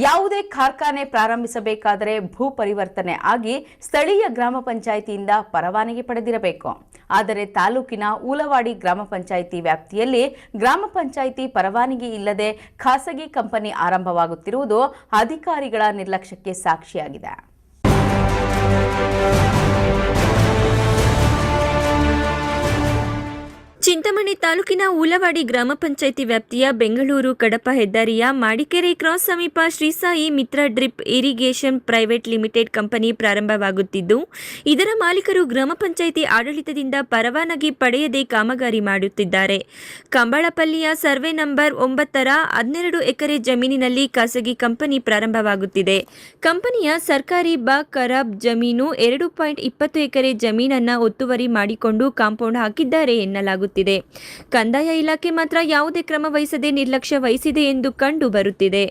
ಯಾವುದೇ ಕಾರ್ಖಾನೆ ಪ್ರಾರಂಭಿಸಬೇಕಾದರೆ ಭೂ ಪರಿವರ್ತನೆ ಆಗಿ ಸ್ಥಳೀಯ ಗ್ರಾಮ ಪಂಚಾಯಿತಿಯಿಂದ ಪರವಾನಗಿ ಪಡೆದಿರಬೇಕು. ಆದರೆ ತಾಲೂಕಿನ ಊಲವಾಡಿ ಗ್ರಾಮ ಪಂಚಾಯಿತಿ ವ್ಯಾಪ್ತಿಯಲ್ಲಿ ಗ್ರಾಮ ಪಂಚಾಯಿತಿ ಪರವಾನಗಿ ಇಲ್ಲದೆ ಖಾಸಗಿ ಕಂಪನಿ ಆರಂಭವಾಗುತ್ತಿರುವುದು ಅಧಿಕಾರಿಗಳ ನಿರ್ಲಕ್ಷ್ಯಕ್ಕೆ ಸಾಕ್ಷಿಯಾಗಿದೆ. ಚಿಂತಾಮಣಿ ತಾಲೂಕಿನ ಊಲವಾಡಿ ಗ್ರಾಮ ಪಂಚಾಯಿತಿ ವ್ಯಾಪ್ತಿಯ ಬೆಂಗಳೂರು ಕಡಪ ಹೆದ್ದಾರಿಯ ಮಾಡಿಕೆರೆ ಕ್ರಾಸ್ ಸಮೀಪ Shri Sai Mitra drip irrigation private limited company ಪ್ರಾರಂಭವಾಗುತ್ತಿದ್ದು, ಇದರ ಮಾಲೀಕರು ಗ್ರಾಮ ಪಂಚಾಯಿತಿ ಆಡಳಿತದಿಂದ ಪರವಾನಗಿ ಪಡೆಯದೆ ಕಾಮಗಾರಿ ಮಾಡುತ್ತಿದ್ದಾರೆ. ಕಂಬಳಪಲ್ಲಿಯ ಸರ್ವೆ ನಂಬರ್ 9ರ 12 ಎಕರೆ ಜಮೀನಿನಲ್ಲಿ ಖಾಸಗಿ ಕಂಪನಿ ಪ್ರಾರಂಭವಾಗುತ್ತಿದೆ. ಕಂಪನಿಯ ಸರ್ಕಾರಿ ಬಾ ಖರಾಬ್ ಜಮೀನು 2.20 ಎಕರೆ ಜಮೀನನ್ನು ಒತ್ತುವರಿ ಮಾಡಿಕೊಂಡು ಕಾಂಪೌಂಡ್ ಹಾಕಿದ್ದಾರೆ ಎನ್ನಲಾಗುತ್ತಿದೆ. ಕಂದಾಯ ಇಲಾಖೆ ಮಾತ್ರ ಯಾವುದೇ ಕ್ರಮ ವಹಿಸದೆ ನಿರ್ಲಕ್ಷ್ಯ ವಹಿಸಿದೆ ಎಂದು ಕಂಡು ಬರುತ್ತಿದೆ.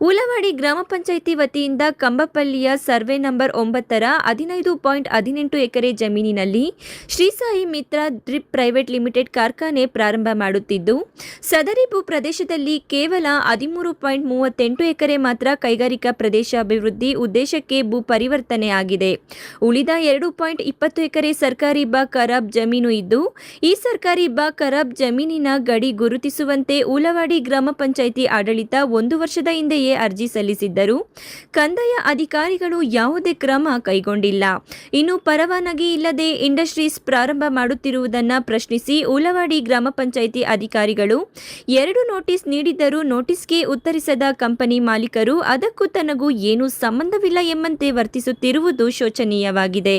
ಊಲವಾಡಿ ಗ್ರಾಮ ಪಂಚಾಯಿತಿ ವತಿಯಿಂದ ಕಂಬಪಲ್ಲಿಯ ಸರ್ವೆ ನಂಬರ್ 9ರ 15.18 ಎಕರೆ ಜಮೀನಿನಲ್ಲಿ Shri Sai Mitra drip private limited ಕಾರ್ಖಾನೆ ಪ್ರಾರಂಭ ಮಾಡುತ್ತಿದ್ದು, ಸದರಿ ಭೂ ಪ್ರದೇಶದಲ್ಲಿ ಕೇವಲ 13.38 ಎಕರೆ ಮಾತ್ರ ಕೈಗಾರಿಕಾ ಪ್ರದೇಶ ಅಭಿವೃದ್ಧಿ ಉದ್ದೇಶಕ್ಕೆ ಭೂ ಪರಿವರ್ತನೆ ಆಗಿದೆ. ಉಳಿದ 2.20 ಎಕರೆ ಸರ್ಕಾರಿ ಬಾ ಖರಾಬ್ ಜಮೀನು ಇದ್ದು, ಈ ಸರ್ಕಾರಿ ಬಾ ಖರಾಬ್ ಜಮೀನಿನ ಗಡಿ ಗುರುತಿಸುವಂತೆ ಊಲವಾಡಿ ಗ್ರಾಮ ಪಂಚಾಯಿತಿ ಆಡಳಿತ 1 ವರ್ಷದ ಹಿಂದೆಯೇ ಅರ್ಜಿ ಸಲ್ಲಿಸಿದ್ದರೂ ಕಂದಾಯ ಅಧಿಕಾರಿಗಳು ಯಾವುದೇ ಕ್ರಮ ಕೈಗೊಂಡಿಲ್ಲ. ಇನ್ನು ಪರವಾನಗಿ ಇಲ್ಲದೆ ಇಂಡಸ್ಟ್ರೀಸ್ ಪ್ರಾರಂಭ ಮಾಡುತ್ತಿರುವುದನ್ನು ಪ್ರಶ್ನಿಸಿ ಊಲವಾಡಿ ಗ್ರಾಮ ಪಂಚಾಯಿತಿ ಅಧಿಕಾರಿಗಳು 2 ನೋಟಿಸ್ ನೀಡಿದ್ದರೂ ನೋಟಿಸ್ಗೆ ಉತ್ತರಿಸದ ಕಂಪನಿ ಮಾಲೀಕರು ಅದಕ್ಕೂ ತನಗೂ ಏನೂ ಸಂಬಂಧವಿಲ್ಲ ಎಂಬಂತೆ ವರ್ತಿಸುತ್ತಿರುವುದು ಶೋಚನೀಯವಾಗಿದೆ.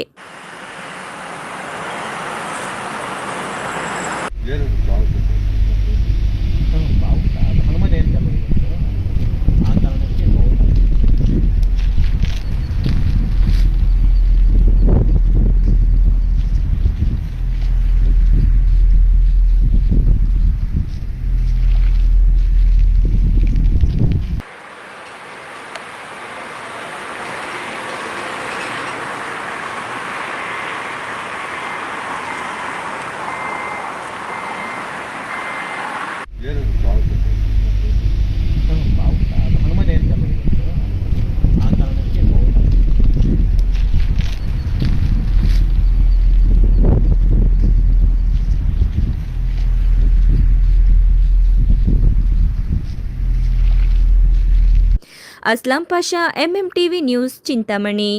Aslam Pasha, MMTV news, Chintamani.